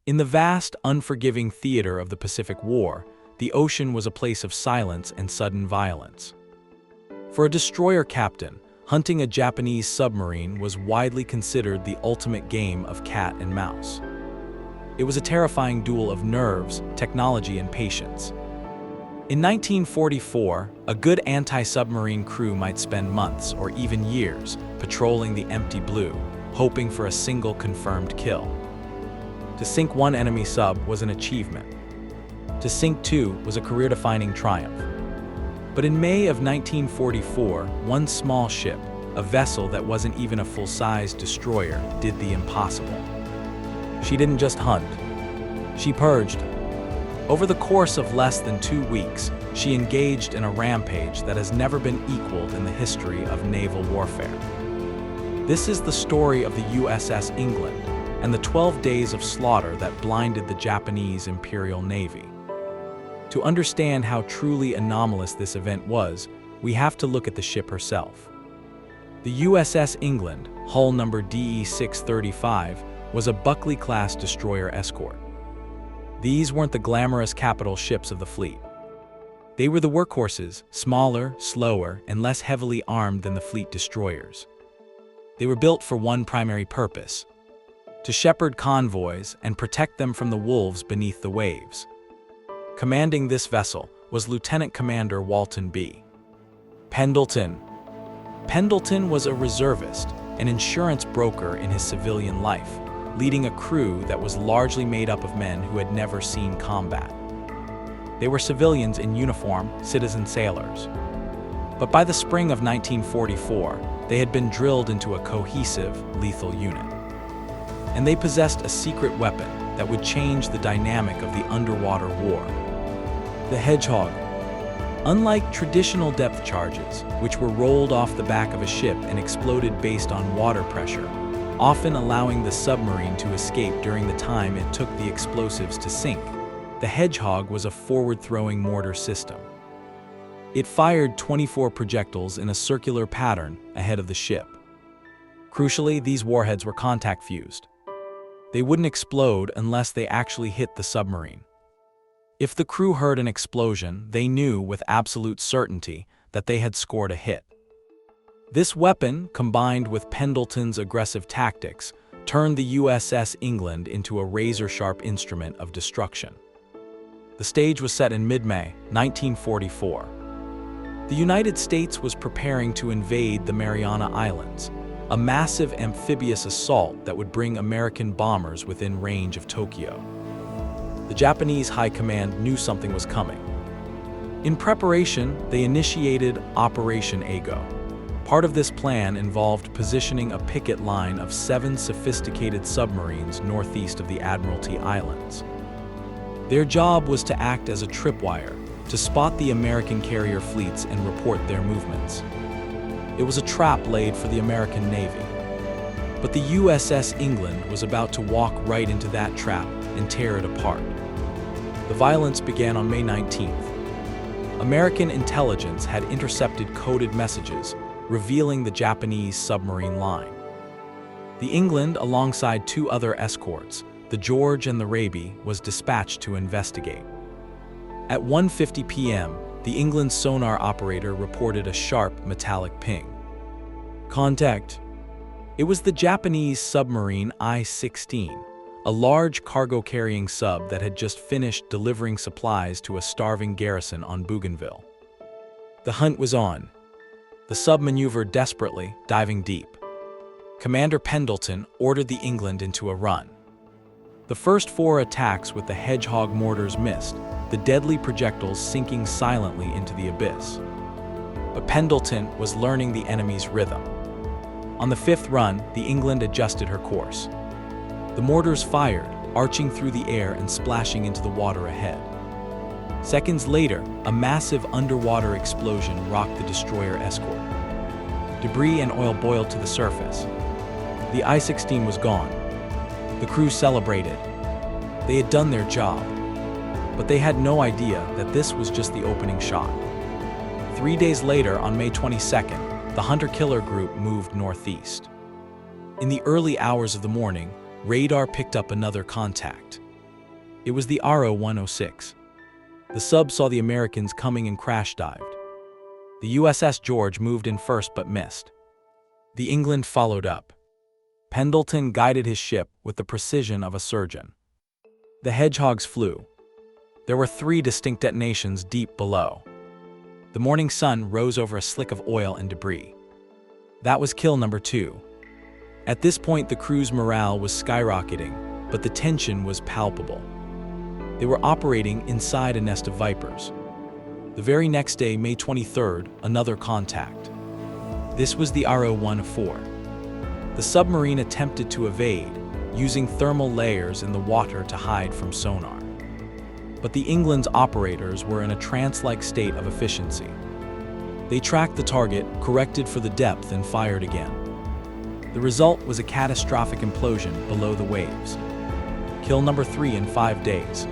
In the vast, unforgiving theater of the Pacific War, the ocean was a place of silence and sudden violence. For a destroyer captain, hunting a Japanese submarine was widely considered the ultimate game of cat and mouse. It was a terrifying duel of nerves, technology, and patience. In 1944, a good anti-submarine crew might spend months or even years patrolling the empty blue, hoping for a single confirmed kill. To sink one enemy sub was an achievement. To sink two was a career-defining triumph. But in May of 1944, one small ship, a vessel that wasn't even a full-size destroyer, did the impossible. She didn't just hunt. She purged. Over the course of less than 2 weeks, she engaged in a rampage that has never been equaled in the history of naval warfare. This is the story of the USS England and the 12 days of slaughter that blinded the Japanese Imperial Navy. To understand how truly anomalous this event was, we have to look at the ship herself. The USS England, hull number DE-635, was a Buckley-class destroyer escort. These weren't the glamorous capital ships of the fleet. They were the workhorses, smaller, slower, and less heavily armed than the fleet destroyers. They were built for one primary purpose: to shepherd convoys and protect them from the wolves beneath the waves. Commanding this vessel was Lieutenant Commander Walton B. Pendleton. Pendleton was a reservist, an insurance broker in his civilian life, leading a crew that was largely made up of men who had never seen combat. They were civilians in uniform, citizen sailors. But by the spring of 1944, they had been drilled into a cohesive, lethal unit. And they possessed a secret weapon that would change the dynamic of the underwater war: the Hedgehog. Unlike traditional depth charges, which were rolled off the back of a ship and exploded based on water pressure, often allowing the submarine to escape during the time it took the explosives to sink, the Hedgehog was a forward-throwing mortar system. It fired 24 projectiles in a circular pattern ahead of the ship. Crucially, these warheads were contact-fused. They wouldn't explode unless they actually hit the submarine. If the crew heard an explosion, they knew with absolute certainty that they had scored a hit. This weapon, combined with Pendleton's aggressive tactics, turned the USS England into a razor-sharp instrument of destruction. The stage was set in mid-May 1944. The United States was preparing to invade the Mariana Islands, a massive amphibious assault that would bring American bombers within range of Tokyo. The Japanese High Command knew something was coming. In preparation, they initiated Operation Ago. Part of this plan involved positioning a picket line of 7 sophisticated submarines northeast of the Admiralty Islands. Their job was to act as a tripwire, to spot the American carrier fleets and report their movements. It was a trap laid for the American Navy. But the USS England was about to walk right into that trap and tear it apart. The violence began on May 19th. American intelligence had intercepted coded messages revealing the Japanese submarine line. The England, alongside 2 other escorts, the George and the Raby, was dispatched to investigate. At 1:50 p.m., the England's sonar operator reported a sharp metallic ping. Contact. It was the Japanese submarine I-16, a large cargo-carrying sub that had just finished delivering supplies to a starving garrison on Bougainville. The hunt was on. The sub maneuvered desperately, diving deep. Commander Pendleton ordered the England into a run. The first 4 attacks with the Hedgehog mortars missed, the deadly projectiles sinking silently into the abyss. But Pendleton was learning the enemy's rhythm. On the 5th run, the England adjusted her course. The mortars fired, arching through the air and splashing into the water ahead. Seconds later, a massive underwater explosion rocked the destroyer escort. Debris and oil boiled to the surface. The I-16 was gone. The crew celebrated. They had done their job. But they had no idea that this was just the opening shot. 3 days later, on May 22nd, the hunter-killer group moved northeast. In the early hours of the morning, radar picked up another contact. It was the RO-106. The sub saw the Americans coming and crash dived. The USS George moved in first but missed. The England followed up. Pendleton guided his ship with the precision of a surgeon. The hedgehogs flew. There were 3 distinct detonations deep below. The morning sun rose over a slick of oil and debris. That was kill number 2. At this point, the crew's morale was skyrocketing, but the tension was palpable. They were operating inside a nest of vipers. The very next day, May 23rd, another contact. This was the RO-104. The submarine attempted to evade, using thermal layers in the water to hide from sonar. But the England's operators were in a trance-like state of efficiency. They tracked the target, corrected for the depth, and fired again. The result was a catastrophic implosion below the waves. Kill number 3 in 5 days.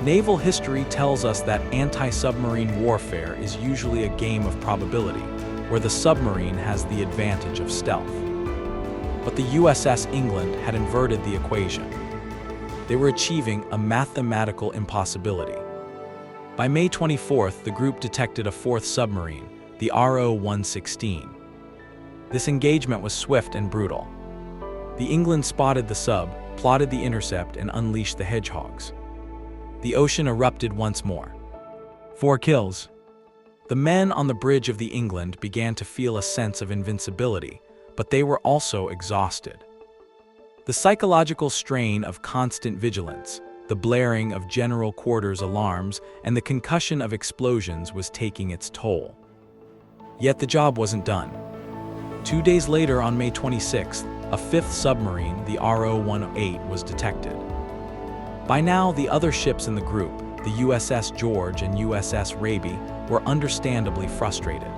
Naval history tells us that anti-submarine warfare is usually a game of probability, where the submarine has the advantage of stealth. But the USS England had inverted the equation. They were achieving a mathematical impossibility. By May 24th, the group detected a 4th submarine, the RO-116. This engagement was swift and brutal. The England spotted the sub, plotted the intercept, and unleashed the hedgehogs. The ocean erupted once more. 4 kills. The men on the bridge of the England began to feel a sense of invincibility, but they were also exhausted. The psychological strain of constant vigilance, the blaring of general quarters alarms, and the concussion of explosions was taking its toll. Yet the job wasn't done. 2 days later, on May 26th, a 5th submarine, the RO-108, was detected. By now, the other ships in the group, the USS George and USS Raby, were understandably frustrated.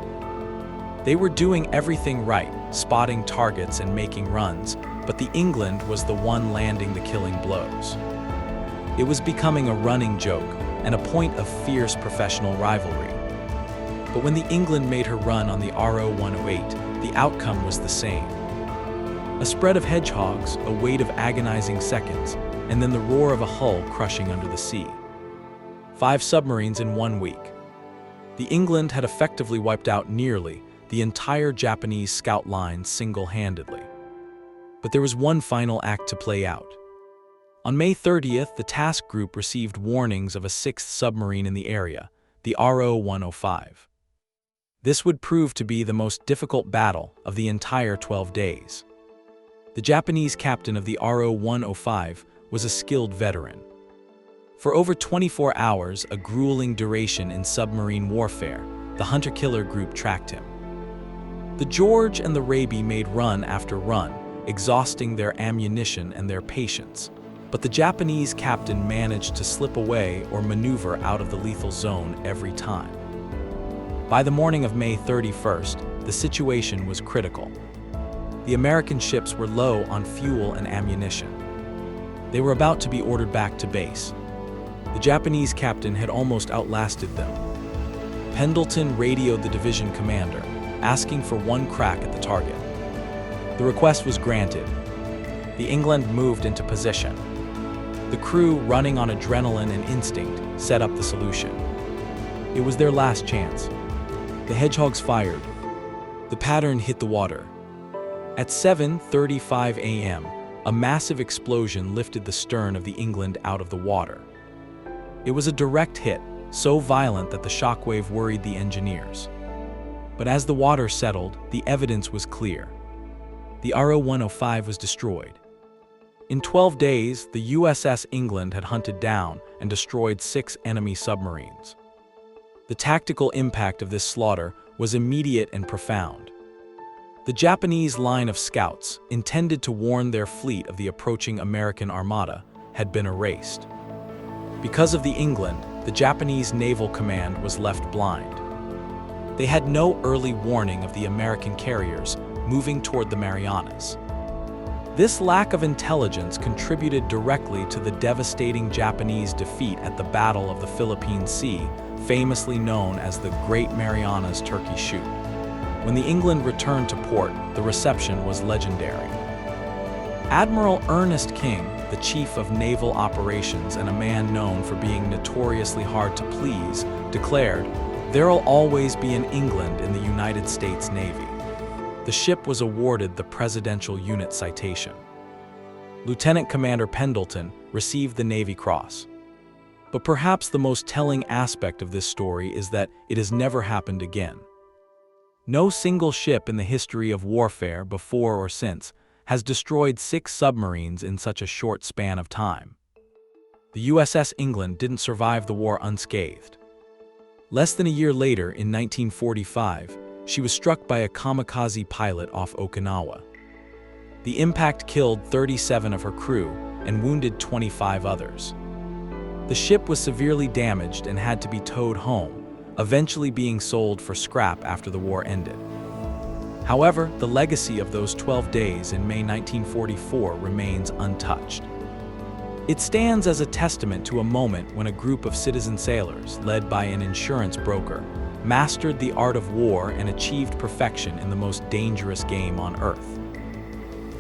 They were doing everything right, spotting targets and making runs, but the England was the one landing the killing blows. It was becoming a running joke and a point of fierce professional rivalry. But when the England made her run on the RO-108, the outcome was the same. A spread of hedgehogs, a wait of agonizing seconds, and then the roar of a hull crushing under the sea. 5 submarines in 1 week. The England had effectively wiped out nearly the entire Japanese scout line single-handedly. But there was one final act to play out. On May 30th, the task group received warnings of a 6th submarine in the area, the RO-105. This would prove to be the most difficult battle of the entire 12 days. The Japanese captain of the RO-105 was a skilled veteran. For over 24 hours, a grueling duration in submarine warfare, the hunter-killer group tracked him. The George and the Raby made run after run, exhausting their ammunition and their patience. But the Japanese captain managed to slip away or maneuver out of the lethal zone every time. By the morning of May 31st, the situation was critical. The American ships were low on fuel and ammunition. They were about to be ordered back to base. The Japanese captain had almost outlasted them. Pendleton radioed the division commander, asking for one crack at the target. The request was granted. The England moved into position. The crew, running on adrenaline and instinct, set up the solution. It was their last chance. The hedgehogs fired. The pattern hit the water. At 7:35 a.m., a massive explosion lifted the stern of the England out of the water. It was a direct hit, so violent that the shockwave worried the engineers. But as the water settled, the evidence was clear. The RO-105 was destroyed. In 12 days, the USS England had hunted down and destroyed 6 enemy submarines. The tactical impact of this slaughter was immediate and profound. The Japanese line of scouts, intended to warn their fleet of the approaching American armada, had been erased. Because of the England, the Japanese naval command was left blind. They had no early warning of the American carriers moving toward the Marianas. This lack of intelligence contributed directly to the devastating Japanese defeat at the Battle of the Philippine Sea, famously known as the Great Marianas Turkey Shoot. When the England returned to port, the reception was legendary. Admiral Ernest King, the chief of naval operations and a man known for being notoriously hard to please, declared, "There'll always be an England in the United States Navy." The ship was awarded the Presidential Unit Citation. Lieutenant Commander Pendleton received the Navy Cross. But perhaps the most telling aspect of this story is that it has never happened again. No single ship in the history of warfare, before or since, has destroyed 6 submarines in such a short span of time. The USS England didn't survive the war unscathed. Less than a year later, in 1945, she was struck by a kamikaze pilot off Okinawa. The impact killed 37 of her crew and wounded 25 others. The ship was severely damaged and had to be towed home, eventually being sold for scrap after the war ended. However, the legacy of those 12 days in May 1944 remains untouched. It stands as a testament to a moment when a group of citizen sailors, led by an insurance broker, mastered the art of war and achieved perfection in the most dangerous game on Earth.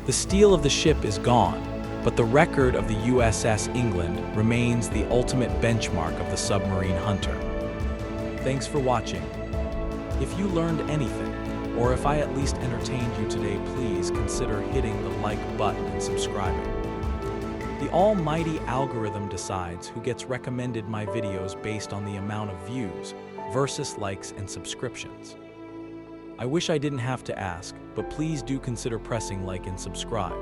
The steel of the ship is gone, but the record of the USS England remains the ultimate benchmark of the submarine hunter. Thanks for watching. If you learned anything, or if I at least entertained you today, please consider hitting the like button and subscribing. The almighty algorithm decides who gets recommended my videos based on the amount of views versus likes and subscriptions. I wish I didn't have to ask, but please do consider pressing like and subscribe.